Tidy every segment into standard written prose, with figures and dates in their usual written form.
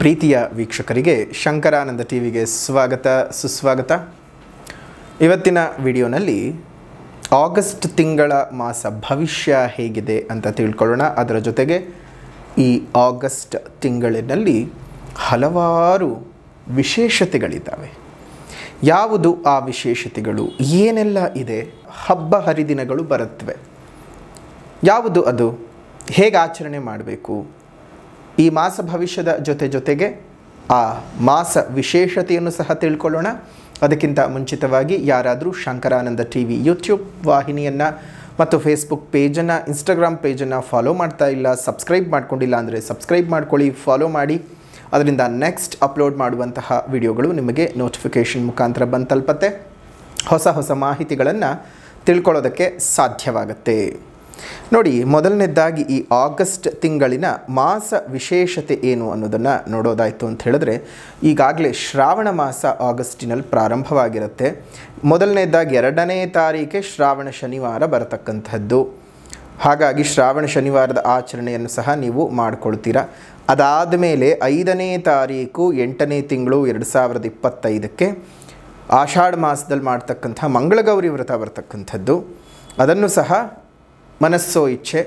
ಪ್ರೀತಿಯ ವೀಕ್ಷಕರಿಗೆ ಶಂಕರಾನಂದ ಟಿವಿಗೆ ಸ್ವಾಗತ ಸುಸ್ವಾಗತ. ಇವತ್ತಿನ ವಿಡಿಯೋನಲ್ಲಿ ಆಗಸ್ಟ್ ತಿಂಗಳ ಮಾಸ ಭವಿಷ್ಯ ಹೇಗಿದೆ ಅಂತ ತಿಳ್ಕೊಳ್ಳೋಣ. ಅದರ ಜೊತೆಗೆ ಈ ಆಗಸ್ಟ್ ತಿಂಗಳಿನಲ್ಲಿ ಹಲವಾರು ವಿಶೇಷತೆಗಳಿದ್ದಾವೆ. ಯಾವುದು ಆ ವಿಶೇಷತೆಗಳು, ಏನೆಲ್ಲ ಇದೆ, ಹಬ್ಬ ಹರಿದಿನಗಳು ಬರುತ್ತವೆ, ಯಾವುದು ಅದು, ಹೇಗೆ ಆಚರಣೆ ಮಾಡಬೇಕು, ಈ ಮಾಸ ಭವಿಷ್ಯದ ಜೊತೆಗೆ ಆ ಮಾಸ ವಿಶೇಷತೆಯನ್ನು ಸಹ ತಿಳ್ಕೊಳ್ಳೋಣ. ಅದಕ್ಕಿಂತ ಮುಂಚಿತವಾಗಿ ಯಾರಾದರೂ ಶಂಕರಾನಂದ ಟಿವಿ ಯೂಟ್ಯೂಬ್ ವಾಹಿನಿಯನ್ನು ಮತ್ತು ಫೇಸ್ಬುಕ್ ಪೇಜನ್ನು, ಇನ್ಸ್ಟಾಗ್ರಾಮ್ ಪೇಜನ್ನು ಫಾಲೋ ಮಾಡ್ತಾ ಇಲ್ಲ, ಸಬ್ಸ್ಕ್ರೈಬ್ ಮಾಡ್ಕೊಂಡಿಲ್ಲ ಅಂದರೆ ಸಬ್ಸ್ಕ್ರೈಬ್ ಮಾಡ್ಕೊಳ್ಳಿ, ಫಾಲೋ ಮಾಡಿ. ಅದರಿಂದ ನೆಕ್ಸ್ಟ್ ಅಪ್ಲೋಡ್ ಮಾಡುವಂತಹ ವಿಡಿಯೋಗಳು ನಿಮಗೆ ನೋಟಿಫಿಕೇಷನ್ ಮುಖಾಂತರ ಬಂದು ತಲುಪತ್ತೆ. ಹೊಸ ಮಾಹಿತಿಗಳನ್ನು ತಿಳ್ಕೊಳ್ಳೋದಕ್ಕೆ ಸಾಧ್ಯವಾಗುತ್ತೆ. ನೋಡಿ, ಮೊದಲನೇದಾಗಿ ಈ ಆಗಸ್ಟ್ ತಿಂಗಳಿನ ಮಾಸ ವಿಶೇಷತೆ ಏನು ಅನ್ನೋದನ್ನು ನೋಡೋದಾಯಿತು ಅಂತ ಹೇಳಿದ್ರೆ, ಈಗಾಗಲೇ ಶ್ರಾವಣ ಮಾಸ ಆಗಸ್ಟಿನಲ್ಲಿ ಪ್ರಾರಂಭವಾಗಿರುತ್ತೆ. ಮೊದಲನೇದಾಗಿ 2ನೇ ತಾರೀಕೆ ಶ್ರಾವಣ ಶನಿವಾರ ಬರತಕ್ಕಂಥದ್ದು. ಹಾಗಾಗಿ ಶ್ರಾವಣ ಶನಿವಾರದ ಆಚರಣೆಯನ್ನು ಸಹ ನೀವು ಮಾಡಿಕೊಳ್ತೀರಾ. ಅದಾದ ಮೇಲೆ 5ನೇ ತಾರೀಕು 8ನೇ ತಿಂಗಳು 2025ಕ್ಕೆ ಆಷಾಢ ಮಾಸದಲ್ಲಿ ಮಾಡ್ತಕ್ಕಂಥ ಮಂಗಳಗೌರಿ ವ್ರತ ಬರ್ತಕ್ಕಂಥದ್ದು. ಅದನ್ನು ಸಹ ಮನಸ್ಸೋ ಇಚ್ಛೆ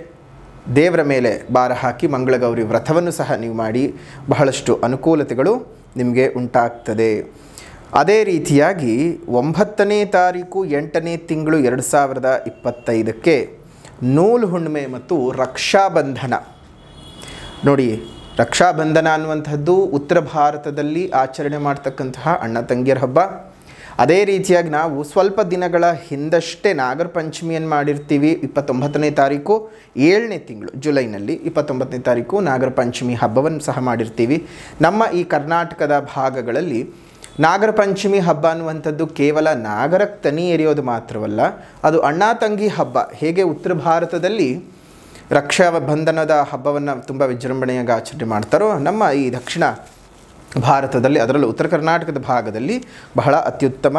ದೇವರ ಮೇಲೆ ಭಾರ ಹಾಕಿ ಮಂಗಳಗೌರಿ ವ್ರತವನ್ನು ಸಹ ನೀವು ಮಾಡಿ ಬಹಳಷ್ಟು ಅನುಕೂಲತೆಗಳು ನಿಮಗೆ ಉಂಟಾಗ್ತದೆ. ಅದೇ ರೀತಿಯಾಗಿ 9ನೇ ತಾರೀಕು 8ನೇ ತಿಂಗಳು 2025ಕ್ಕೆ ನೂಲು ಹುಣ್ಣಿಮೆ ಮತ್ತು ರಕ್ಷಾಬಂಧನ. ನೋಡಿ, ರಕ್ಷಾಬಂಧನ ಅನ್ನುವಂಥದ್ದು ಉತ್ತರ ಭಾರತದಲ್ಲಿ ಆಚರಣೆ ಮಾಡ್ತಕ್ಕಂತಹ ಅಣ್ಣ ತಂಗಿಯರ ಹಬ್ಬ. ಅದೇ ರೀತಿಯಾಗಿ ನಾವು ಸ್ವಲ್ಪ ದಿನಗಳ ಹಿಂದಷ್ಟೇ ನಾಗರ ಪಂಚಮಿಯನ್ನು ಮಾಡಿರ್ತೀವಿ. 29ನೇ ತಾರೀಕು 7ನೇ ತಿಂಗಳು ಜುಲೈನಲ್ಲಿ 29ನೇ ತಾರೀಕು ನಾಗರ ಪಂಚಮಿ ಹಬ್ಬವನ್ನು ಸಹ ಮಾಡಿರ್ತೀವಿ. ನಮ್ಮ ಈ ಕರ್ನಾಟಕದ ಭಾಗಗಳಲ್ಲಿ ನಾಗರ ಪಂಚಮಿ ಹಬ್ಬ ಅನ್ನುವಂಥದ್ದು ಕೇವಲ ನಾಗರಕ್ಕೆ ತನಿ ಎರೆಯೋದು ಮಾತ್ರವಲ್ಲ, ಅದು ಅಣ್ಣ ತಂಗಿ ಹಬ್ಬ. ಹೇಗೆ ಉತ್ತರ ಭಾರತದಲ್ಲಿ ರಕ್ಷಾಬಂಧನದ ಹಬ್ಬವನ್ನು ತುಂಬ ವಿಜೃಂಭಣೆಯಾಗಿ ಆಚರಣೆ ಮಾಡ್ತಾರೋ, ನಮ್ಮ ಈ ದಕ್ಷಿಣ ಭಾರತದಲ್ಲಿ, ಅದರಲ್ಲೂ ಉತ್ತರ ಕರ್ನಾಟಕದ ಭಾಗದಲ್ಲಿ ಬಹಳ ಅತ್ಯುತ್ತಮ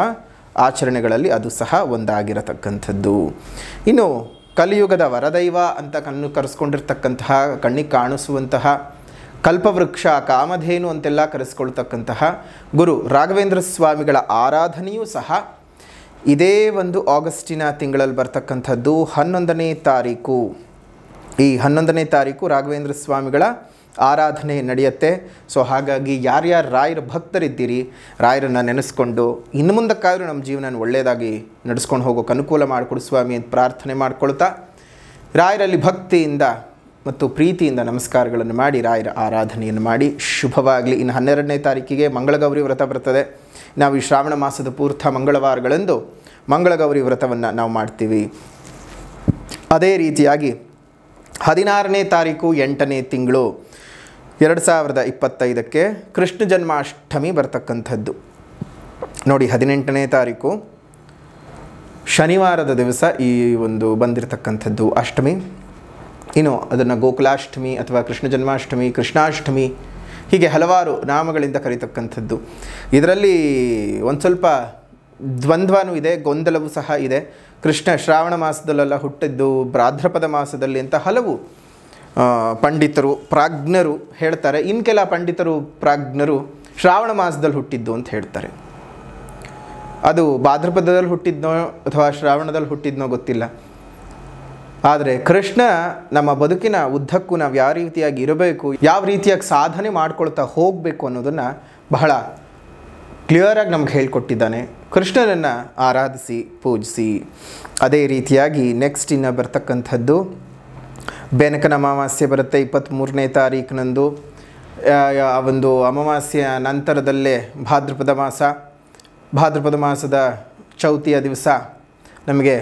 ಆಚರಣೆಗಳಲ್ಲಿ ಅದು ಸಹ ಒಂದಾಗಿರತಕ್ಕಂಥದ್ದು. ಇನ್ನು ಕಲಿಯುಗದ ವರದೈವ ಅಂತ ಕರೆಸ್ಕೊಂಡಿರ್ತಕ್ಕಂತಹ, ಕಣ್ಣಿಗೆ ಕಾಣಿಸುವಂತಹ ಕಲ್ಪವೃಕ್ಷ, ಕಾಮಧೇನು ಅಂತೆಲ್ಲ ಕರೆಸ್ಕೊಳ್ತಕ್ಕಂತಹ ಗುರು ರಾಘವೇಂದ್ರ ಸ್ವಾಮಿಗಳ ಆರಾಧನೆಯೂ ಸಹ ಇದೇ ಒಂದು ಆಗಸ್ಟಿನ ತಿಂಗಳಲ್ಲಿ ಬರ್ತಕ್ಕಂಥದ್ದು. 11ನೇ ತಾರೀಕು, ಈ 11ನೇ ತಾರೀಕು ರಾಘವೇಂದ್ರ ಸ್ವಾಮಿಗಳ ಆರಾಧನೆ ನಡೆಯುತ್ತೆ. ಸೊ ಹಾಗಾಗಿ ಯಾರ್ಯಾರು ರಾಯರ ಭಕ್ತರಿದ್ದೀರಿ, ರಾಯರನ್ನು ನೆನೆಸ್ಕೊಂಡು ಇನ್ನು ಮುಂದಕ್ಕಾದರೂ ನಮ್ಮ ಜೀವನ ಒಳ್ಳೆಯದಾಗಿ ನಡೆಸ್ಕೊಂಡು ಹೋಗೋಕೆ ಅನುಕೂಲ ಮಾಡಿಕೊಡು ಸ್ವಾಮಿ ಅಂತ ಪ್ರಾರ್ಥನೆ ಮಾಡ್ಕೊಳ್ತಾ, ರಾಯರಲ್ಲಿ ಭಕ್ತಿಯಿಂದ ಮತ್ತು ಪ್ರೀತಿಯಿಂದ ನಮಸ್ಕಾರಗಳನ್ನು ಮಾಡಿ ರಾಯರ ಆರಾಧನೆಯನ್ನು ಮಾಡಿ ಶುಭವಾಗಲಿ. ಇನ್ನು 12ನೇ ತಾರೀಕಿಗೆ ಮಂಗಳಗೌರಿ ವ್ರತ ಬರ್ತದೆ. ನಾವು ಈ ಶ್ರಾವಣ ಮಾಸದ ಪೂರ್ತ ಮಂಗಳವಾರಗಳಂದು ಮಂಗಳಗೌರಿ ವ್ರತವನ್ನು ನಾವು ಮಾಡ್ತೀವಿ. ಅದೇ ರೀತಿಯಾಗಿ 16ನೇ ತಾರೀಕು 8ನೇ ತಿಂಗಳು 2025ಕ್ಕೆ ಕೃಷ್ಣ ಜನ್ಮಾಷ್ಟಮಿ ಬರ್ತಕ್ಕಂಥದ್ದು. ನೋಡಿ, 18ನೇ ತಾರೀಕು ಶನಿವಾರದ ದಿವಸ ಈ ಒಂದು ಬಂದಿರತಕ್ಕಂಥದ್ದು ಅಷ್ಟಮಿ. ಇನ್ನು ಅದನ್ನು ಗೋಕುಲಾಷ್ಟಮಿ ಅಥವಾ ಕೃಷ್ಣ ಜನ್ಮಾಷ್ಟಮಿ, ಕೃಷ್ಣಾಷ್ಟಮಿ, ಹೀಗೆ ಹಲವಾರು ನಾಮಗಳಿಂದ ಕರೀತಕ್ಕಂಥದ್ದು. ಇದರಲ್ಲಿ ಒಂದು ಸ್ವಲ್ಪ ದ್ವಂದ್ವನೂ ಇದೆ, ಗೊಂದಲವೂ ಸಹ ಇದೆ. ಕೃಷ್ಣ ಶ್ರಾವಣ ಮಾಸದಲ್ಲೆಲ್ಲ ಹುಟ್ಟಿದ್ದು, ಭಾದ್ರಪದ ಮಾಸದಲ್ಲಿ ಅಂತ ಹಲವು ಪಂಡಿತರು ಪ್ರಾಜ್ಞರು ಹೇಳ್ತಾರೆ. ಇನ್ನು ಕೆಲ ಪಂಡಿತರು ಪ್ರಾಜ್ಞರು ಶ್ರಾವಣ ಮಾಸದಲ್ಲಿ ಹುಟ್ಟಿದ್ದು ಅಂತ ಹೇಳ್ತಾರೆ. ಅದು ಭಾದ್ರಪದದಲ್ಲಿ ಹುಟ್ಟಿದ್ನೋ ಅಥವಾ ಶ್ರಾವಣದಲ್ಲಿ ಹುಟ್ಟಿದ್ನೋ ಗೊತ್ತಿಲ್ಲ. ಆದರೆ ಕೃಷ್ಣ ನಮ್ಮ ಬದುಕಿನ ಉದ್ದಕ್ಕೂ ನಾವು ಯಾವ ರೀತಿಯಾಗಿ ಇರಬೇಕು, ಯಾವ ರೀತಿಯಾಗಿ ಸಾಧನೆ ಮಾಡ್ಕೊಳ್ತಾ ಹೋಗಬೇಕು ಅನ್ನೋದನ್ನು ಬಹಳ ಕ್ಲಿಯರಾಗಿ ನಮ್ಗೆ ಹೇಳ್ಕೊಟ್ಟಿದ್ದಾನೆ. ಕೃಷ್ಣನನ್ನು ಆರಾಧಿಸಿ ಪೂಜಿಸಿ. ಅದೇ ರೀತಿಯಾಗಿ ನೆಕ್ಸ್ಟ್ ಇನ್ನು ಬರ್ತಕ್ಕಂಥದ್ದು ಬೆನಕನ ಅಮಾವಾಸ್ಯೆ ಬರುತ್ತೆ 23ನೇ ತಾರೀಕಿನಂದು. ಆ ಒಂದು ಅಮಾವಾಸ್ಯೆಯ ನಂತರದಲ್ಲೇ ಭಾದ್ರಪದ ಮಾಸದ ಚೌತಿಯ ದಿವಸ ನಮಗೆ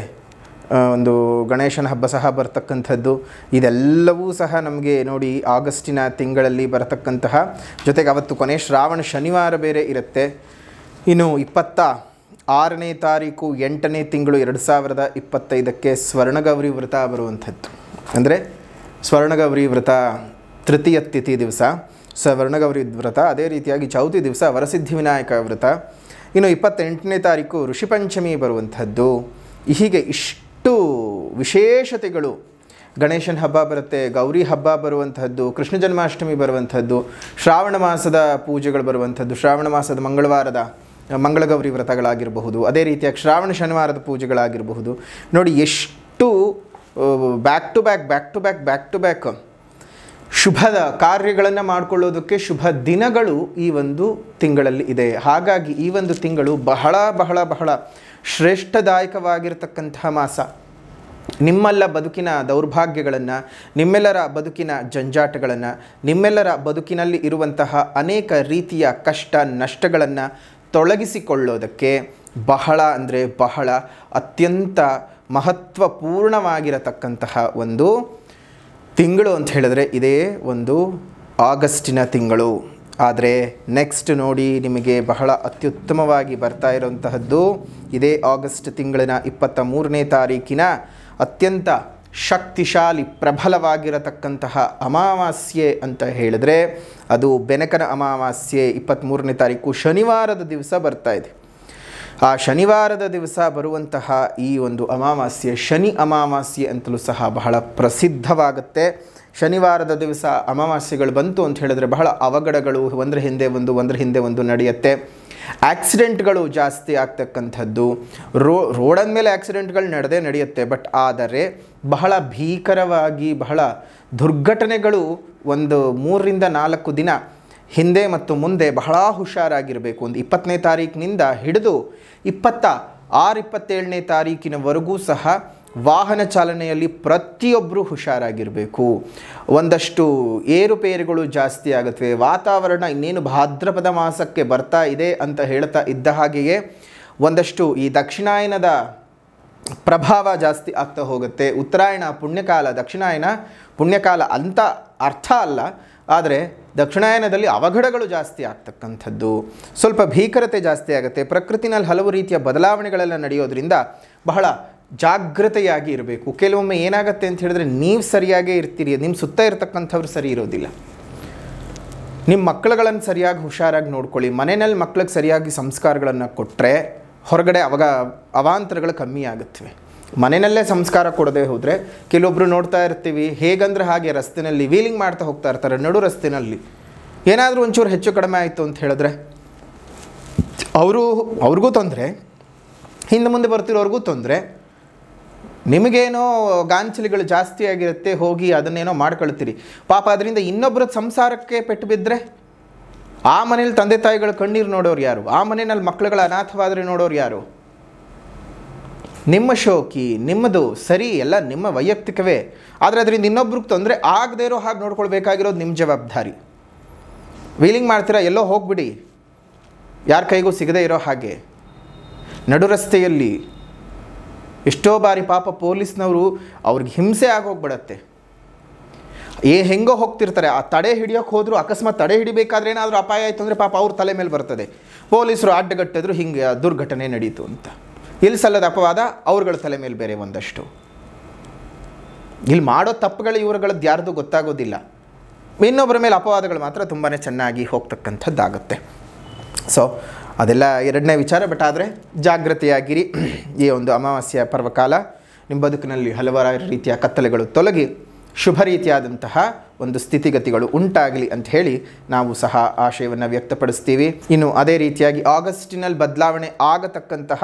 ಒಂದು ಗಣೇಶನ ಹಬ್ಬ ಸಹ ಬರ್ತಕ್ಕಂಥದ್ದು. ಇದೆಲ್ಲವೂ ಸಹ ನಮಗೆ ನೋಡಿ ಆಗಸ್ಟಿನ ತಿಂಗಳಲ್ಲಿ ಬರತಕ್ಕಂತಹ, ಜೊತೆಗೆ ಅವತ್ತು ಕೊನೆ ಶ್ರಾವಣ ಶನಿವಾರ ಬೇರೆ ಇರುತ್ತೆ. ಇನ್ನು 26ನೇ ತಾರೀಕು 8ನೇ ತಿಂಗಳು 2025ಕ್ಕೆ ಸ್ವರ್ಣಗೌರಿ ವ್ರತ ಬರುವಂಥದ್ದು. ಅಂದರೆ ಸ್ವರ್ಣಗೌರಿ ವ್ರತ ತೃತೀಯ ತಿಥಿ ದಿವಸ ಸ್ವರ್ಣಗೌರಿ ವ್ರತ. ಅದೇ ರೀತಿಯಾಗಿ ಚೌತಿ ದಿವಸ ವರಸಿದ್ಧಿ ವಿನಾಯಕ ವ್ರತ. ಇನ್ನು 28ನೇ ತಾರೀಕು ಋಷಿಪಂಚಮಿ ಬರುವಂಥದ್ದು. ಹೀಗೆ ಇಷ್ಟು ವಿಶೇಷತೆಗಳು ಗಣೇಶನ ಹಬ್ಬ ಬರುತ್ತೆ, ಗೌರಿ ಹಬ್ಬ ಬರುವಂತಹದ್ದು, ಕೃಷ್ಣ ಜನ್ಮಾಷ್ಟಮಿ ಬರುವಂಥದ್ದು, ಶ್ರಾವಣ ಮಾಸದ ಪೂಜೆಗಳು ಬರುವಂಥದ್ದು, ಶ್ರಾವಣ ಮಾಸದ ಮಂಗಳವಾರದ ಮಂಗಳಗೌರಿ ವ್ರತಗಳಾಗಿರಬಹುದು, ಅದೇ ರೀತಿಯಾಗಿ ಶ್ರಾವಣ ಶನಿವಾರದ ಪೂಜೆಗಳಾಗಿರಬಹುದು. ನೋಡಿ ಎಷ್ಟು ಬ್ಯಾಕ್ ಟು ಬ್ಯಾಕ್ ಶುಭದ ಕಾರ್ಯಗಳನ್ನು ಮಾಡಿಕೊಳ್ಳೋದಕ್ಕೆ ಶುಭ ದಿನಗಳು ಈ ಒಂದು ತಿಂಗಳಲ್ಲಿ ಇದೆ. ಹಾಗಾಗಿ ಈ ಒಂದು ತಿಂಗಳು ಬಹಳ ಬಹಳ ಬಹಳ ಶ್ರೇಷ್ಠದಾಯಕವಾಗಿರತಕ್ಕಂತಹ ಮಾಸ. ನಿಮ್ಮೆಲ್ಲ ಬದುಕಿನ ದೌರ್ಭಾಗ್ಯಗಳನ್ನು, ನಿಮ್ಮೆಲ್ಲರ ಬದುಕಿನ ಜಂಜಾಟಗಳನ್ನು, ನಿಮ್ಮೆಲ್ಲರ ಬದುಕಿನಲ್ಲಿ ಇರುವಂತಹ ಅನೇಕ ರೀತಿಯ ಕಷ್ಟ ನಷ್ಟಗಳನ್ನು ತೊಲಗಿಸಿಕೊಳ್ಳೋದಕ್ಕೆ ಬಹಳ ಅಂದರೆ ಬಹಳ ಅತ್ಯಂತ ಮಹತ್ವಪೂರ್ಣವಾಗಿರತಕ್ಕಂತಹ ಒಂದು ತಿಂಗಳು ಅಂತ ಹೇಳಿದ್ರೆ ಇದೇ ಒಂದು ಆಗಸ್ಟಿನ ತಿಂಗಳು. ಆದರೆ ನೆಕ್ಸ್ಟ್ ನೋಡಿ, ನಿಮಗೆ ಬಹಳ ಅತ್ಯುತ್ತಮವಾಗಿ ಬರ್ತಾ ಇರುವಂತಹದ್ದು ಇದೇ ಆಗಸ್ಟ್ ತಿಂಗಳಿನ 23ನೇ ತಾರೀಕಿನ ಅತ್ಯಂತ ಶಕ್ತಿಶಾಲಿ ಪ್ರಬಲವಾಗಿರತಕ್ಕಂತಹ ಅಮಾವಾಸ್ಯೆ ಅಂತ ಹೇಳಿದ್ರೆ ಅದು ಬೆನಕನ ಅಮಾವಾಸ್ಯೆ 23ನೇ ತಾರೀಕು ಶನಿವಾರದ ದಿವಸ ಬರ್ತಾ ಇದೆ. ಆ ಶನಿವಾರದ ದಿವಸ ಬರುವಂತಹ ಈ ಒಂದು ಅಮಾವಾಸ್ಯೆ ಶನಿ ಅಮಾವಾಸ್ಯೆ ಅಂತಲೂ ಸಹ ಬಹಳ ಪ್ರಸಿದ್ಧವಾಗುತ್ತೆ. ಶನಿವಾರದ ದಿವಸ ಅಮಾವಾಸ್ಯೆಗಳು ಬಂತು ಅಂತ ಹೇಳಿದ್ರೆ ಬಹಳ ಅವಘಡಗಳು ಒಂದರ ಹಿಂದೆ ಒಂದು ನಡೆಯುತ್ತೆ. ಆಕ್ಸಿಡೆಂಟ್ಗಳು ಜಾಸ್ತಿ ಆಗ್ತಕ್ಕಂಥದ್ದು, ರೋಡನ ಮೇಲೆ ಆಕ್ಸಿಡೆಂಟ್ಗಳು ನಡೆಯುತ್ತೆ. ಬಟ್ ಆದರೆ ಬಹಳ ಭೀಕರವಾಗಿ ಬಹಳ ದುರ್ಘಟನೆಗಳು ಒಂದು 3ರಿಂದ 4 ದಿನ ಹಿಂದೆ ಮತ್ತು ಮುಂದೆ ಬಹಳ ಹುಷಾರಾಗಿರಬೇಕು. ಒಂದು 20ನೇ ತಾರೀಕಿನಿಂದ ಹಿಡಿದು 26-27ನೇ ತಾರೀಕಿನವರೆಗೂ ಸಹ ವಾಹನ ಚಾಲನೆಯಲ್ಲಿ ಪ್ರತಿಯೊಬ್ಬರು ಹುಷಾರಾಗಿರಬೇಕು. ಒಂದಷ್ಟು ಏರುಪೇರುಗಳು ಜಾಸ್ತಿ ಆಗುತ್ತವೆ. ವಾತಾವರಣ ಇನ್ನೇನು ಭಾದ್ರಪದ ಮಾಸಕ್ಕೆ ಬರ್ತಾ ಇದೆ ಅಂತ ಹೇಳ್ತಾ ಇದ್ದ ಹಾಗೆಯೇ ಒಂದಷ್ಟು ಈ ದಕ್ಷಿಣಾಯನದ ಪ್ರಭಾವ ಜಾಸ್ತಿ ಆಗ್ತಾ ಹೋಗುತ್ತೆ. ಉತ್ತರಾಯಣ ಪುಣ್ಯಕಾಲ, ದಕ್ಷಿಣಾಯನ ಪುಣ್ಯಕಾಲ ಅಂತ ಅರ್ಥ ಅಲ್ಲ, ಆದರೆ ದಕ್ಷಿಣಾಯನದಲ್ಲಿ ಅವಘಡಗಳು ಜಾಸ್ತಿ ಆಗ್ತಕ್ಕಂಥದ್ದು, ಸ್ವಲ್ಪ ಭೀಕರತೆ ಜಾಸ್ತಿ ಆಗುತ್ತೆ. ಪ್ರಕೃತಿನಲ್ಲಿ ಹಲವು ರೀತಿಯ ಬದಲಾವಣೆಗಳೆಲ್ಲ ನಡೆಯೋದ್ರಿಂದ ಬಹಳ ಜಾಗ್ರತೆಯಾಗಿ ಇರಬೇಕು. ಕೆಲವೊಮ್ಮೆ ಏನಾಗುತ್ತೆ ಅಂತ ಹೇಳಿದ್ರೆ ನೀವು ಸರಿಯಾಗೇ ಇರ್ತೀರಿ, ನಿಮ್ಮ ಸುತ್ತ ಇರತಕ್ಕಂಥವ್ರು ಸರಿ ಇರೋದಿಲ್ಲ. ನಿಮ್ಮ ಮಕ್ಕಳುಗಳನ್ನು ಸರಿಯಾಗಿ ಹುಷಾರಾಗಿ ನೋಡ್ಕೊಳ್ಳಿ. ಮನೆಯಲ್ಲಿ ಮಕ್ಕಳಿಗೆ ಸರಿಯಾಗಿ ಸಂಸ್ಕಾರಗಳನ್ನು ಕೊಟ್ಟರೆ ಹೊರಗಡೆ ಅವಾಂತರಗಳು ಕಮ್ಮಿ ಆಗುತ್ತವೆ. ಮನೆಯಲ್ಲೇ ಸಂಸ್ಕಾರ ಕೊಡದೆ ಹೋದರೆ ಕೆಲವೊಬ್ಬರು ನೋಡ್ತಾ ಇರ್ತೀವಿ, ಹೇಗಂದ್ರೆ ಹಾಗೆ ರಸ್ತೆಯಲ್ಲಿ ವೀಲಿಂಗ್ ಮಾಡ್ತಾ ಹೋಗ್ತಾ ಇರ್ತಾರೆ. ನಡು ರಸ್ತೆಯಲ್ಲಿ ಏನಾದರೂ ಒಂಚೂರು ಹೆಚ್ಚು ಕಡಿಮೆ ಆಯಿತು ಅಂತ ಹೇಳಿದ್ರೆ ಅವ್ರಿಗೂ ತೊಂದರೆ, ಹಿಂದೆ ಮುಂದೆ ಬರ್ತಿರೋರ್ಗೂ ತೊಂದರೆ. ನಿಮಗೇನೋ ಗಾಂಚಲಿಗಳು ಜಾಸ್ತಿ ಆಗಿರುತ್ತೆ, ಹೋಗಿ ಅದನ್ನೇನೋ ಮಾಡ್ಕೊಳ್ತೀರಿ. ಪಾಪ ಅದರಿಂದ ಇನ್ನೊಬ್ಬರ ಸಂಸಾರಕ್ಕೆ ಪೆಟ್ಟು ಬಿದ್ದರೆ ಆ ಮನೇಲಿ ತಂದೆ ತಾಯಿಗಳು ಕಣ್ಣೀರು ನೋಡೋರು ಯಾರು? ಆ ಮನೆಯಲ್ಲಿ ಮಕ್ಕಳುಗಳ ಅನಾಥವಾದರೆ ನೋಡೋರು ಯಾರು? ನಿಮ್ಮ ಶೋಕಿ, ನಿಮ್ಮದು ಸರಿ, ಎಲ್ಲ ನಿಮ್ಮ ವೈಯಕ್ತಿಕವೇ. ಆದರೆ ಅದರಿಂದ ಇನ್ನೊಬ್ರಿಗೆ ತೊಂದರೆ ಆಗದೇ ಇರೋ ಹಾಗೆ ನೋಡ್ಕೊಳ್ಬೇಕಾಗಿರೋದು ನಿಮ್ಮ ಜವಾಬ್ದಾರಿ. ವೀಲಿಂಗ್ ಮಾಡ್ತೀರಾ, ಎಲ್ಲೋ ಹೋಗ್ಬಿಡಿ, ಯಾರ ಕೈಗೂ ಸಿಗದೇ ಇರೋ ಹಾಗೆ. ನಡು ರಸ್ತೆಯಲ್ಲಿ ಎಷ್ಟೋ ಬಾರಿ ಪಾಪ ಪೊಲೀಸ್ನವರು ಅವ್ರಿಗೆ ಹಿಂಸೆ ಆಗೋಗ್ಬಿಡತ್ತೆ. ಹೆಂಗೋ ಹೋಗ್ತಿರ್ತಾರೆ, ಆ ತಡೆ ಹಿಡಿಯೋಕ್ಕೆ ಹೋದರೂ ಅಕಸ್ಮಾತ್ ತಡೆ ಹಿಡಿಬೇಕಾದ್ರೆ ಏನಾದರೂ ಅಪಾಯ ಆಯಿತು ಅಂದರೆ ಪಾಪ ಅವ್ರ ತಲೆ ಮೇಲೆ ಬರ್ತದೆ. ಪೊಲೀಸರು ಅಡ್ಡಗಟ್ಟಿದ್ರು, ಹಿಂಗೆ ದುರ್ಘಟನೆ ನಡೀತು ಅಂತ. ಇಲ್ಲಿ ಸಲ್ಲದ ಅಪವಾದ ಅವ್ರಗಳ ತಲೆ ಮೇಲೆ ಬೇರೆ ಒಂದಷ್ಟು. ಇಲ್ಲಿ ಮಾಡೋ ತಪ್ಪುಗಳು ಇವರುಗಳದ್ದು ಯಾರ್ದು ಗೊತ್ತಾಗೋದಿಲ್ಲ. ಇನ್ನೊಬ್ಬರ ಮೇಲೆ ಅಪವಾದಗಳು ಮಾತ್ರ ತುಂಬಾ ಚೆನ್ನಾಗಿ ಹೋಗ್ತಕ್ಕಂಥದ್ದಾಗುತ್ತೆ. ಸೊ ಅದೆಲ್ಲ ಎರಡನೇ ವಿಚಾರ. ಬಟ್ ಆದರೆ ಜಾಗೃತೆಯಾಗಿರಿ. ಈ ಒಂದು ಅಮಾವಾಸ್ಯೆಯ ಪರ್ವಕಾಲ ನಿಮ್ಮ ಬದುಕಿನಲ್ಲಿ ಹಲವಾರು ರೀತಿಯ ಕತ್ತಲೆಗಳು ತೊಲಗಿ ಶುಭ ರೀತಿಯಾದಂತಹ ಒಂದು ಸ್ಥಿತಿಗತಿಗಳು ಉಂಟಾಗಲಿ ಅಂತ ಹೇಳಿ ನಾವು ಸಹ ಆಶಯವನ್ನು ವ್ಯಕ್ತಪಡಿಸ್ತೀವಿ. ಇನ್ನು ಅದೇ ರೀತಿಯಾಗಿ ಆಗಸ್ಟಿನಲ್ಲಿ ಬದಲಾವಣೆ ಆಗತಕ್ಕಂತಹ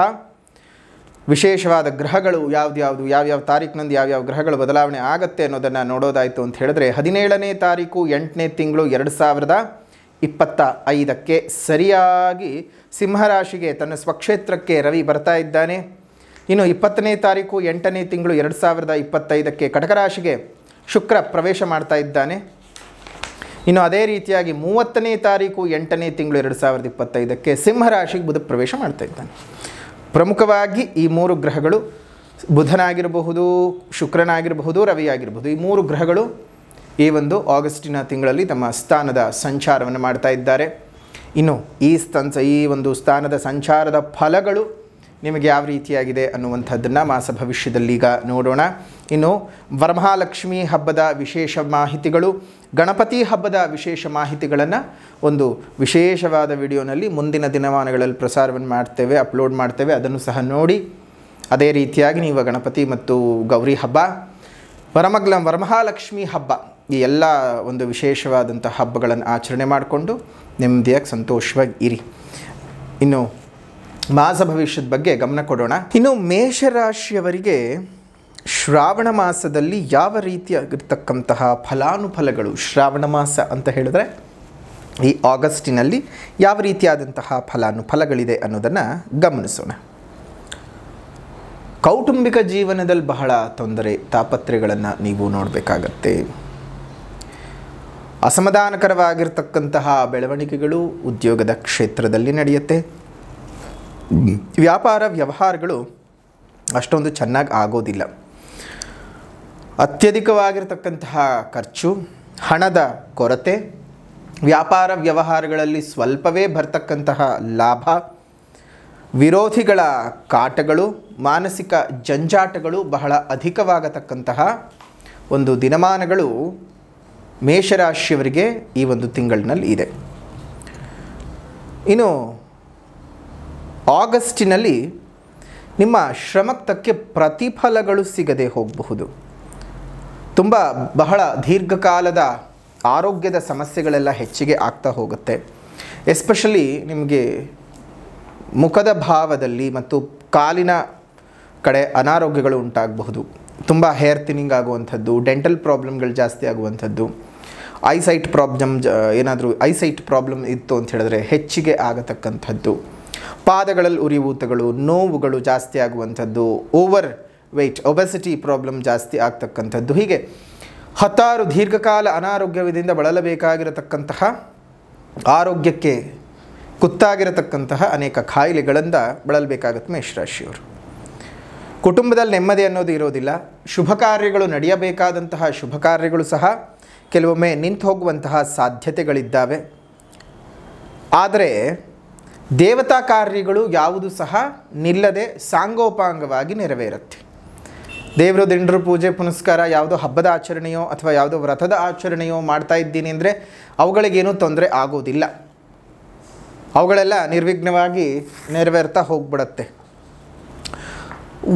ವಿಶೇಷವಾದ ಗ್ರಹಗಳು ಯಾವ್ಯಾವ ತಾರೀಕಿನಂದು ಯಾವ್ಯಾವ ಗ್ರಹಗಳು ಬದಲಾವಣೆ ಆಗುತ್ತೆ ಅನ್ನೋದನ್ನು ನೋಡೋದಾಯಿತು ಅಂತ ಹೇಳಿದ್ರೆ 17ನೇ ತಾರೀಕು 8ನೇ ತಿಂಗಳು 2025ಕ್ಕೆ ಸರಿಯಾಗಿ ಸಿಂಹರಾಶಿಗೆ ತನ್ನ ಸ್ವಕ್ಷೇತ್ರಕ್ಕೆ ರವಿ ಬರ್ತಾ ಇದ್ದಾನೆ. ಇನ್ನು 20ನೇ ತಾರೀಕು 8ನೇ ತಿಂಗಳು 2025ಕ್ಕೆ ಕಟಕರಾಶಿಗೆ ಶುಕ್ರ ಪ್ರವೇಶ ಮಾಡ್ತಾ ಇದ್ದಾನೆ. ಇನ್ನು ಅದೇ ರೀತಿಯಾಗಿ 30ನೇ ತಾರೀಕು 8ನೇ ತಿಂಗಳು 2025ಕ್ಕೆ ಸಿಂಹರಾಶಿಗೆ ಬುಧ ಪ್ರವೇಶ ಮಾಡ್ತಾ ಇದ್ದಾನೆ. ಪ್ರಮುಖವಾಗಿ ಈ 3 ಗ್ರಹಗಳು, ಬುಧನಾಗಿರಬಹುದು, ಶುಕ್ರನಾಗಿರಬಹುದು, ರವಿಯಾಗಿರಬಹುದು, ಈ 3 ಗ್ರಹಗಳು ಈ ಒಂದು ಆಗಸ್ಟಿನ ತಿಂಗಳಲ್ಲಿ ತಮ್ಮ ಸ್ಥಾನದ ಸಂಚಾರವನ್ನು ಮಾಡ್ತಾ ಇದ್ದಾರೆ. ಇನ್ನು ಈ ಒಂದು ಸ್ಥಾನದ ಸಂಚಾರದ ಫಲಗಳು ನಿಮಗೆ ಯಾವ ರೀತಿಯಾಗಿದೆ ಅನ್ನುವಂಥದ್ದನ್ನು ಮಾಸ ಭವಿಷ್ಯದಲ್ಲಿ ಈಗ ನೋಡೋಣ. ಇನ್ನು ವರಮಹಾಲಕ್ಷ್ಮಿ ಹಬ್ಬದ ವಿಶೇಷ ಮಾಹಿತಿಗಳು, ಗಣಪತಿ ಹಬ್ಬದ ವಿಶೇಷ ಮಾಹಿತಿಗಳನ್ನು ಒಂದು ವಿಶೇಷವಾದ ವಿಡಿಯೋನಲ್ಲಿ ಮುಂದಿನ ದಿನಮಾನಗಳಲ್ಲಿ ಪ್ರಸಾರವನ್ನು ಮಾಡ್ತೇವೆ, ಅಪ್ಲೋಡ್ ಮಾಡ್ತೇವೆ. ಅದನ್ನು ಸಹ ನೋಡಿ. ಅದೇ ರೀತಿಯಾಗಿ ನೀವು ಗಣಪತಿ ಮತ್ತು ಗೌರಿ ಹಬ್ಬ ವರಮಹಾಲಕ್ಷ್ಮಿ ಹಬ್ಬ, ಈ ಎಲ್ಲ ಒಂದು ವಿಶೇಷವಾದಂಥ ಹಬ್ಬಗಳನ್ನು ಆಚರಣೆ ಮಾಡಿಕೊಂಡು ನೆಮ್ಮದಿಯಾಗಿ ಸಂತೋಷವಾಗಿ ಇರಿ. ಇನ್ನು ಮಾಸ ಭವಿಷ್ಯದ ಬಗ್ಗೆ ಗಮನ ಕೊಡೋಣ. ಇನ್ನು ಮೇಷರಾಶಿಯವರಿಗೆ ಶ್ರಾವಣ ಮಾಸದಲ್ಲಿ ಯಾವ ರೀತಿಯಾಗಿರ್ತಕ್ಕಂತಹ ಫಲಾನುಫಲಗಳು, ಶ್ರಾವಣ ಮಾಸ ಅಂತ ಹೇಳಿದ್ರೆ ಈ ಆಗಸ್ಟಿನಲ್ಲಿ ಯಾವ ರೀತಿಯಾದಂತಹ ಫಲಾನುಫಲಗಳಿದೆ ಅನ್ನೋದನ್ನು ಗಮನಿಸೋಣ. ಕೌಟುಂಬಿಕ ಜೀವನದಲ್ಲಿ ಬಹಳ ತೊಂದರೆ ತಾಪತ್ರೆಗಳನ್ನು ನೀವು ನೋಡಬೇಕಾಗತ್ತೆ. ಅಸಮಾಧಾನಕರವಾಗಿರ್ತಕ್ಕಂತಹ ಬೆಳವಣಿಗೆಗಳು ಉದ್ಯೋಗದ ಕ್ಷೇತ್ರದಲ್ಲಿ ನಡೆಯುತ್ತೆ. ವ್ಯಾಪಾರ ವ್ಯವಹಾರಗಳು ಅಷ್ಟೊಂದು ಚೆನ್ನಾಗಿ ಆಗೋದಿಲ್ಲ. ಅತ್ಯಧಿಕವಾಗಿರ್ತಕ್ಕಂತಹ ಖರ್ಚು, ಹಣದ ಕೊರತೆ, ವ್ಯಾಪಾರ ವ್ಯವಹಾರಗಳಲ್ಲಿ ಸ್ವಲ್ಪವೇ ಬರ್ತಕ್ಕಂತಹ ಲಾಭ, ವಿರೋಧಿಗಳ ಕಾಟಗಳು, ಮಾನಸಿಕ ಜಂಜಾಟಗಳು ಬಹಳ ಅಧಿಕವಾಗತಕ್ಕಂತಹ ಒಂದು ದಿನಮಾನಗಳು ಮೇಷರಾಶಿಯವರಿಗೆ ಈ ಒಂದು ತಿಂಗಳಿನಲ್ಲಿ ಇದೆ. ಇನ್ನು ಆಗಸ್ಟಿನಲ್ಲಿ ನಿಮ್ಮ ಶ್ರಮಕ್ಕೆ ತಕ್ಕ ಪ್ರತಿಫಲಗಳು ಸಿಗದೆ ಹೋಗಬಹುದು. ಬಹಳ ದೀರ್ಘಕಾಲದ ಆರೋಗ್ಯದ ಸಮಸ್ಯೆಗಳೆಲ್ಲ ಹೆಚ್ಚಿಗೆ ಆಗ್ತಾ ಹೋಗುತ್ತೆ. ಎಸ್ಪೆಷಲಿ ನಿಮಗೆ ಮುಖದ ಭಾವದಲ್ಲಿ ಮತ್ತು ಕಾಲಿನ ಕಡೆ ಅನಾರೋಗ್ಯಗಳು ಉಂಟಾಗಬಹುದು. ತುಂಬ ಹೇರ್ ಥಿನ್ನಿಂಗ್ ಆಗುವಂಥದ್ದು, ಡೆಂಟಲ್ ಪ್ರಾಬ್ಲಮ್ಗಳು ಜಾಸ್ತಿ ಆಗುವಂಥದ್ದು, ಐಸೈಟ್ ಪ್ರಾಬ್ಲಮ್ ಇತ್ತು ಅಂತ ಹೇಳಿದ್ರೆ ಹೆಚ್ಚಿಗೆ ಆಗತಕ್ಕಂಥದ್ದು, ಪಾದಗಳಲ್ಲಿ ಉರಿಯೂತಗಳು, ನೋವುಗಳು ಜಾಸ್ತಿ ಆಗುವಂಥದ್ದು, ಓವರ್ ವೆಯ್ಟ್ ಒಬೆಸಿಟಿ ಪ್ರಾಬ್ಲಮ್ ಜಾಸ್ತಿ ಆಗ್ತಕ್ಕಂಥದ್ದು, ಹೀಗೆ ಹತ್ತಾರು ದೀರ್ಘಕಾಲ ಅನಾರೋಗ್ಯದಿಂದ ಬಳಲಬೇಕಾಗಿರತಕ್ಕಂತಹ, ಆರೋಗ್ಯಕ್ಕೆ ಕುತ್ತಾಗಿರತಕ್ಕಂತಹ ಅನೇಕ ಕಾಯಿಲೆಗಳಿಂದ ಬಳಲಬೇಕಾಗುತ್ತೆ ಮೇಷರಾಶಿಯವರು. ಕುಟುಂಬದಲ್ಲಿ ನೆಮ್ಮದಿ ಅನ್ನೋದು ಇರೋದಿಲ್ಲ. ಶುಭ ಕಾರ್ಯಗಳು ನಡೆಯಬೇಕಾದಂತಹ ಶುಭ ಕಾರ್ಯಗಳು ಸಹ ಕೆಲವೊಮ್ಮೆ ನಿಂತು ಹೋಗುವಂತಹ ಸಾಧ್ಯತೆಗಳಿದ್ದಾವೆ. ಆದರೆ ದೇವತಾ ಕಾರ್ಯಗಳು ಯಾವುದು ಸಹ ನಿಲ್ಲದೆ ಸಾಂಗೋಪಾಂಗವಾಗಿ ನೆರವೇರುತ್ತೆ. ದೇವರು ದಿಂಡ್ರು ಪೂಜೆ ಪುನಸ್ಕಾರ ಯಾವುದೋ ಹಬ್ಬದ ಆಚರಣೆಯೋ ಅಥವಾ ಯಾವುದೋ ವ್ರತದ ಆಚರಣೆಯೋ ಮಾಡ್ತಾ ಇದ್ದೀನಿ ಅಂದರೆ ಅವುಗಳಿಗೇನೂ ತೊಂದರೆ ಆಗೋದಿಲ್ಲ. ಅವುಗಳೆಲ್ಲ ನಿರ್ವಿಘ್ನವಾಗಿ ನೆರವೇರ್ತಾ ಹೋಗ್ಬಿಡತ್ತೆ.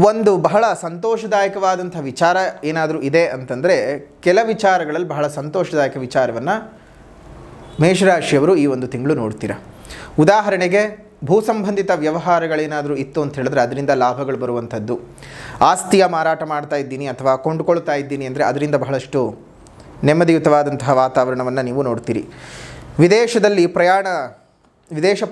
ಒಂದು ಬಹಳ ಸಂತೋಷದಾಯಕವಾದಂಥ ವಿಚಾರ ಏನಾದರೂ ಇದೆ ಅಂತಂದರೆ, ಕೆಲ ವಿಚಾರಗಳಲ್ಲಿ ಬಹಳ ಸಂತೋಷದಾಯಕ ವಿಚಾರವನ್ನು ಮೇಷರಾಶಿಯವರು ಈ ಒಂದು ತಿಂಗಳು ನೋಡ್ತೀರ. ಉದಾಹರಣೆಗೆ ಭೂ ಸಂಬಂಧಿತ ವ್ಯವಹಾರಗಳೇನಾದರೂ ಇತ್ತು ಅಂತ ಹೇಳಿದ್ರೆ ಅದರಿಂದ ಲಾಭಗಳು ಬರುವಂಥದ್ದು. ಆಸ್ತಿಯ ಮಾರಾಟ ಮಾಡ್ತಾ ಇದ್ದೀನಿ ಅಥವಾ ಕೊಂಡುಕೊಳ್ತಾ ಇದ್ದೀನಿ ಅಂದರೆ ಅದರಿಂದ ಬಹಳಷ್ಟು ನೆಮ್ಮದಿಯುತವಾದಂತಹ ವಾತಾವರಣವನ್ನು ನೀವು ನೋಡ್ತೀರಿ. ವಿದೇಶ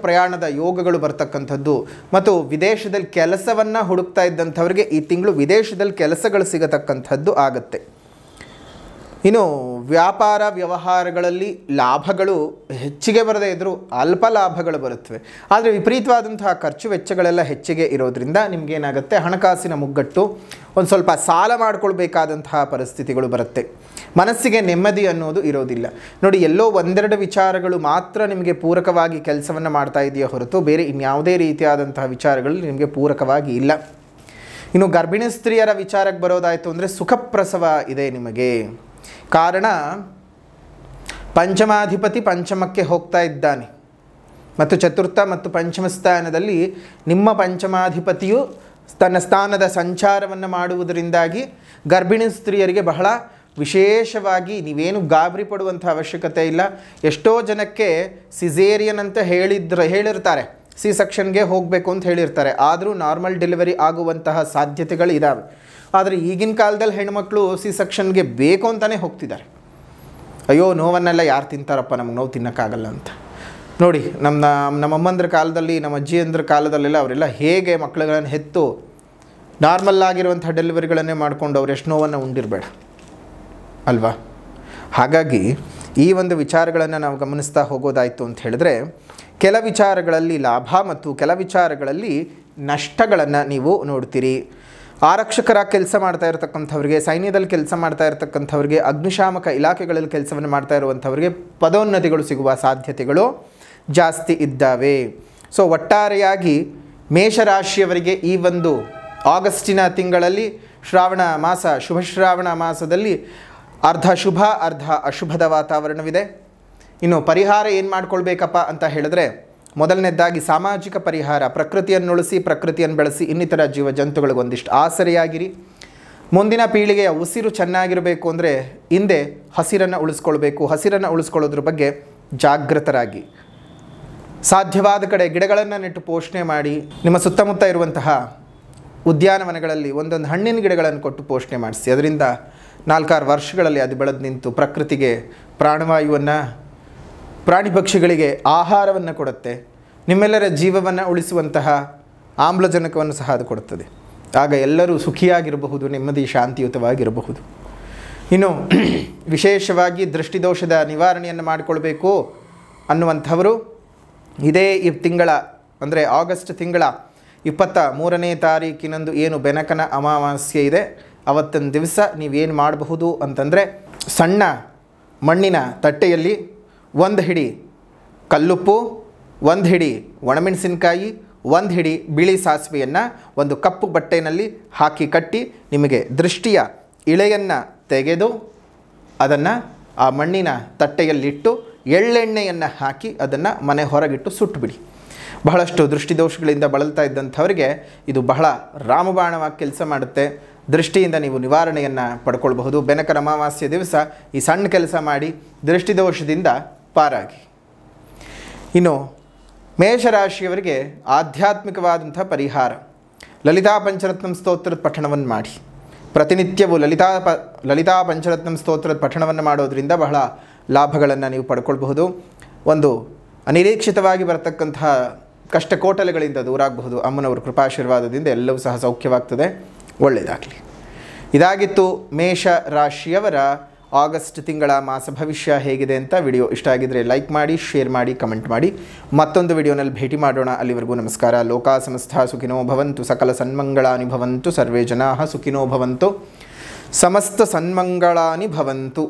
ಪ್ರಯಾಣದ ಯೋಗಗಳು ಬರ್ತಕ್ಕಂಥದ್ದು ಮತ್ತು ವಿದೇಶದಲ್ಲಿ ಕೆಲಸವನ್ನು ಹುಡುಕ್ತಾ ಇದ್ದಂಥವ್ರಿಗೆ ಈ ತಿಂಗಳು ವಿದೇಶದಲ್ಲಿ ಕೆಲಸಗಳು ಸಿಗತಕ್ಕಂಥದ್ದು ಆಗುತ್ತೆ. ಇನ್ನು ವ್ಯಾಪಾರ ವ್ಯವಹಾರಗಳಲ್ಲಿ ಲಾಭಗಳು ಹೆಚ್ಚಿಗೆ ಬರದೇ ಇದ್ದರೂ ಅಲ್ಪ ಲಾಭಗಳು ಬರುತ್ತವೆ. ಆದರೆ ವಿಪರೀತವಾದಂತಹ ಖರ್ಚು ವೆಚ್ಚಗಳೆಲ್ಲ ಹೆಚ್ಚಿಗೆ ಇರೋದ್ರಿಂದ ನಿಮಗೇನಾಗುತ್ತೆ, ಹಣಕಾಸಿನ ಮುಗ್ಗಟ್ಟು, ಒಂದು ಸ್ವಲ್ಪ ಸಾಲ ಮಾಡಿಕೊಳ್ಬೇಕಾದಂತಹ ಪರಿಸ್ಥಿತಿಗಳು ಬರುತ್ತೆ. ಮನಸ್ಸಿಗೆ ನೆಮ್ಮದಿ ಅನ್ನೋದು ಇರೋದಿಲ್ಲ. ನೋಡಿ, ಎಲ್ಲೋ ಒಂದೆರಡು ವಿಚಾರಗಳು ಮಾತ್ರ ನಿಮಗೆ ಪೂರಕವಾಗಿ ಕೆಲಸವನ್ನು ಮಾಡ್ತಾ ಇದೆಯೋ ಹೊರತು ಬೇರೆ ಇನ್ಯಾವುದೇ ರೀತಿಯಾದಂತಹ ವಿಚಾರಗಳು ನಿಮಗೆ ಪೂರಕವಾಗಿ ಇಲ್ಲ. ಇನ್ನು ಗರ್ಭಿಣಿ ಸ್ತ್ರೀಯರ ವಿಚಾರಕ್ಕೆ ಬರೋದಾಯಿತು ಅಂದರೆ ಸುಖಪ್ರಸವ ಇದೆ ನಿಮಗೆ. ಕಾರಣ ಪಂಚಮಾಧಿಪತಿ ಪಂಚಮಕ್ಕೆ ಹೋಗ್ತಾ ಇದ್ದಾನೆ ಮತ್ತು ಚತುರ್ಥ ಮತ್ತು ಪಂಚಮ ಸ್ಥಾನದಲ್ಲಿ ನಿಮ್ಮ ಪಂಚಮಾಧಿಪತಿಯು ತನ್ನ ಸ್ಥಾನದ ಸಂಚಾರವನ್ನು ಮಾಡುವುದರಿಂದಾಗಿ ಗರ್ಭಿಣಿ ಸ್ತ್ರೀಯರಿಗೆ ಬಹಳ ವಿಶೇಷವಾಗಿ ನೀವೇನು ಗಾಬರಿ ಪಡುವಂಥ ಅವಶ್ಯಕತೆ ಇಲ್ಲ. ಎಷ್ಟೋ ಜನಕ್ಕೆ ಸಿಸೇರಿಯನ್ ಅಂತ ಹೇಳಿರ್ತಾರೆ, ಸಿ ಸೆಕ್ಷನ್ಗೆ ಹೋಗಬೇಕು ಅಂತ ಹೇಳಿರ್ತಾರೆ. ಆದರೂ ನಾರ್ಮಲ್ ಡೆಲಿವರಿ ಆಗುವಂತಹ ಸಾಧ್ಯತೆಗಳು ಇದ್ದಾವೆ. ಆದರೆ ಈಗಿನ ಕಾಲದಲ್ಲಿ ಹೆಣ್ಮಕ್ಳು ಸಿ ಸೆಕ್ಷನ್ಗೆ ಬೇಕು ಅಂತಲೇ ಹೋಗ್ತಿದ್ದಾರೆ. ಅಯ್ಯೋ, ನೋವನ್ನೆಲ್ಲ ಯಾರು ತಿಂತಾರಪ್ಪ, ನಮಗೆ ನೋವು ತಿನ್ನೋಕ್ಕಾಗಲ್ಲ ಅಂತ. ನೋಡಿ, ನಮ್ಮಮ್ಮಂದ್ರ ಕಾಲದಲ್ಲಿ, ನಮ್ಮ ಅಜ್ಜಿಯಂದ್ರ ಕಾಲದಲ್ಲೆಲ್ಲ ಅವರೆಲ್ಲ ಹೇಗೆ ಮಕ್ಕಳುಗಳನ್ನು ಹೆತ್ತು ನಾರ್ಮಲ್ ಆಗಿರುವಂಥ ಡೆಲಿವರಿಗಳನ್ನೇ ಮಾಡಿಕೊಂಡು ಅವ್ರು ಎಷ್ಟು ನೋವನ್ನು ಉಂಡಿರಬೇಡ ಅಲ್ವಾ. ಹಾಗಾಗಿ ಈ ಒಂದು ವಿಚಾರಗಳನ್ನು ನಾವು ಗಮನಿಸ್ತಾ ಹೋಗೋದಾಯಿತು ಅಂತ ಹೇಳಿದ್ರೆ, ಕೆಲ ವಿಚಾರಗಳಲ್ಲಿ ಲಾಭ ಮತ್ತು ಕೆಲ ವಿಚಾರಗಳಲ್ಲಿ ನಷ್ಟಗಳನ್ನು ನೀವು ನೋಡ್ತೀರಿ. ಆರಕ್ಷಕರಾಗಿ ಕೆಲಸ ಮಾಡ್ತಾ ಇರತಕ್ಕಂಥವ್ರಿಗೆ, ಸೈನ್ಯದಲ್ಲಿ ಕೆಲಸ ಮಾಡ್ತಾ ಇರತಕ್ಕಂಥವ್ರಿಗೆ, ಅಗ್ನಿಶಾಮಕ ಇಲಾಖೆಗಳಲ್ಲಿ ಕೆಲಸವನ್ನು ಮಾಡ್ತಾ ಇರುವಂಥವ್ರಿಗೆ ಪದೋನ್ನತಿಗಳು ಸಿಗುವ ಸಾಧ್ಯತೆಗಳು ಜಾಸ್ತಿ ಇದ್ದಾವೆ. ಸೊ ಒಟ್ಟಾರೆಯಾಗಿ ಮೇಷರಾಶಿಯವರಿಗೆ ಈ ಒಂದು ಆಗಸ್ಟಿನ ತಿಂಗಳಲ್ಲಿ ಶ್ರಾವಣ ಮಾಸ, ಶುಭ ಶ್ರಾವಣ ಮಾಸದಲ್ಲಿ ಅರ್ಧ ಶುಭ ಅರ್ಧ ಅಶುಭದ ವಾತಾವರಣವಿದೆ. ಇನ್ನು ಪರಿಹಾರ ಏನು ಮಾಡ್ಕೊಳ್ಬೇಕಪ್ಪ ಅಂತ ಹೇಳಿದ್ರೆ, ಮೊದಲನೇದಾಗಿ ಸಾಮಾಜಿಕ ಪರಿಹಾರ, ಪ್ರಕೃತಿಯನ್ನು ಉಳಿಸಿ ಪ್ರಕೃತಿಯನ್ನು ಬೆಳೆಸಿ ಇನ್ನಿತರ ಜೀವ ಜಂತುಗಳಿಗೊಂದಿಷ್ಟು ಆಸರೆಯಾಗಿರಿ. ಮುಂದಿನ ಪೀಳಿಗೆಯ ಉಸಿರು ಚೆನ್ನಾಗಿರಬೇಕು ಅಂದರೆ ಹಿಂದೆ ಹಸಿರನ್ನು ಉಳಿಸ್ಕೊಳ್ಬೇಕು. ಹಸಿರನ್ನು ಉಳಿಸ್ಕೊಳ್ಳೋದ್ರ ಬಗ್ಗೆ ಜಾಗೃತರಾಗಿ ಸಾಧ್ಯವಾದ ಕಡೆ ಗಿಡಗಳನ್ನು ನೆಟ್ಟು ಪೋಷಣೆ ಮಾಡಿ, ನಿಮ್ಮ ಸುತ್ತಮುತ್ತ ಇರುವಂತಹ ಉದ್ಯಾನವನಗಳಲ್ಲಿ ಒಂದೊಂದು ಹಣ್ಣಿನ ಗಿಡಗಳನ್ನು ಕೊಟ್ಟು ಪೋಷಣೆ ಮಾಡಿಸಿ. ಅದರಿಂದ 4-6 ವರ್ಷಗಳಲ್ಲಿ ಅದು ಬೆಳೆದು ನಿಂತು ಪ್ರಕೃತಿಗೆ ಪ್ರಾಣವಾಯುವನ್ನು, ಪ್ರಾಣಿ ಪಕ್ಷಿಗಳಿಗೆ ಆಹಾರವನ್ನು ಕೊಡುತ್ತೆ. ನಿಮ್ಮೆಲ್ಲರ ಜೀವವನ್ನು ಉಳಿಸುವಂತಹ ಆಮ್ಲಜನಕವನ್ನು ಸಹ ಅದು ಕೊಡುತ್ತದೆ. ಆಗ ಎಲ್ಲರೂ ಸುಖಿಯಾಗಿರಬಹುದು, ನೆಮ್ಮದಿ ಶಾಂತಿಯುತವಾಗಿರಬಹುದು. ಇನ್ನು ವಿಶೇಷವಾಗಿ ದೃಷ್ಟಿದೋಷದ ನಿವಾರಣೆಯನ್ನು ಮಾಡಿಕೊಳ್ಬೇಕು ಅನ್ನುವಂಥವರು ಇದೇ ಈ ತಿಂಗಳ ಅಂದರೆ ಆಗಸ್ಟ್ ತಿಂಗಳ 23ನೇ ತಾರೀಕಿನಂದು ಏನು ಬೆನಕನ ಅಮಾವಾಸ್ಯೆ ಇದೆ, ಅವತ್ತೊಂದು ದಿವಸ ನೀವೇನು ಮಾಡಬಹುದು ಅಂತಂದರೆ, ಸಣ್ಣ ಮಣ್ಣಿನ ತಟ್ಟೆಯಲ್ಲಿ 1 ಹಿಡಿ ಕಲ್ಲುಪ್ಪು, 1 ಹಿಡಿ ಒಣಮೆಣಸಿನಕಾಯಿ, 1 ಹಿಡಿ ಬಿಳಿ ಸಾಸಿವೆಯನ್ನು ಒಂದು ಕಪ್ಪು ಬಟ್ಟೆಯಲ್ಲಿ ಹಾಕಿ ಕಟ್ಟಿ, ನಿಮಗೆ ದೃಷ್ಟಿಯ ಇಳೆಯನ್ನು ತೆಗೆದು ಅದನ್ನು ಆ ಮಣ್ಣಿನ ತಟ್ಟೆಯಲ್ಲಿಟ್ಟು ಎಳ್ಳೆಣ್ಣೆಯನ್ನು ಹಾಕಿ ಅದನ್ನು ಮನೆ ಹೊರಗಿಟ್ಟು ಸುಟ್ಟುಬಿಡಿ. ಬಹಳಷ್ಟು ದೃಷ್ಟಿದೋಷಗಳಿಂದ ಬಳಲ್ತಾ ಇದ್ದಂಥವರಿಗೆ ಇದು ಬಹಳ ರಾಮಬಾಣವಾಗಿ ಕೆಲಸ ಮಾಡುತ್ತೆ. ದೃಷ್ಟಿಯಿಂದ ನೀವು ನಿವಾರಣೆಯನ್ನು ಪಡ್ಕೊಳ್ಬಹುದು. ಬೆನಕನ ಅಮಾವಾಸ್ಯೆ ದಿವಸ ಈ ಸಣ್ಣ ಕೆಲಸ ಮಾಡಿ ದೃಷ್ಟಿದೋಷದಿಂದ ಪಾರಾಗಿ. ಇನ್ನು ಮೇಷರಾಶಿಯವರಿಗೆ ಆಧ್ಯಾತ್ಮಿಕವಾದಂಥ ಪರಿಹಾರ, ಲಲಿತಾ ಪಂಚರತ್ನಂ ಸ್ತೋತ್ರದ ಪಠಣವನ್ನು ಮಾಡಿ. ಪ್ರತಿನಿತ್ಯವೂ ಲಲಿತಾ ಪಂಚರತ್ನಂ ಸ್ತೋತ್ರದ ಪಠಣವನ್ನು ಮಾಡೋದರಿಂದ ಬಹಳ ಲಾಭಗಳನ್ನು ನೀವು ಪಡ್ಕೊಳ್ಬಹುದು. ಒಂದು ಅನಿರೀಕ್ಷಿತವಾಗಿ ಬರತಕ್ಕಂತಹ ಕಷ್ಟಕೋಟಲೆಗಳಿಂದ ದೂರಾಗಬಹುದು. ಅಮ್ಮನವರ ಕೃಪಾಶೀರ್ವಾದದಿಂದ ಎಲ್ಲವೂ ಸಹ ಸೌಖ್ಯವಾಗ್ತದೆ. ಒಳ್ಳೆಯದಾಗಲಿ. ಇದಾಗಿತ್ತು ಮೇಷ ರಾಶಿಯವರ ಆಗಸ್ಟ್ ತಿಂಗಳ ಮಾಸ ಭವಿಷ್ಯ ಹೇಗಿದೆ ಅಂತ. ವಿಡಿಯೋ ಇಷ್ಟ ಆಗಿದ್ದರೆ ಲೈಕ್ ಮಾಡಿ, ಶೇರ್ ಮಾಡಿ, ಕಮೆಂಟ್ ಮಾಡಿ. ಮತ್ತೊಂದು ವಿಡಿಯೋನಲ್ಲಿ ಭೇಟಿ ಮಾಡೋಣ. ಅಲ್ಲಿವರೆಗೂ ನಮಸ್ಕಾರ. ಲೋಕಾ ಸಮಸ್ತ ಸುಖಿನೋ ಭವಂತು, ಸಕಲ ಸನ್ಮಂಗಳಾನಿ ಭವಂತು, ಸರ್ವೇ ಜನಾಃ ಸುಖಿನೋ ಭವಂತು, ಸಮಸ್ತ ಸನ್ಮಂಗಳಾನಿ ಭವಂತು.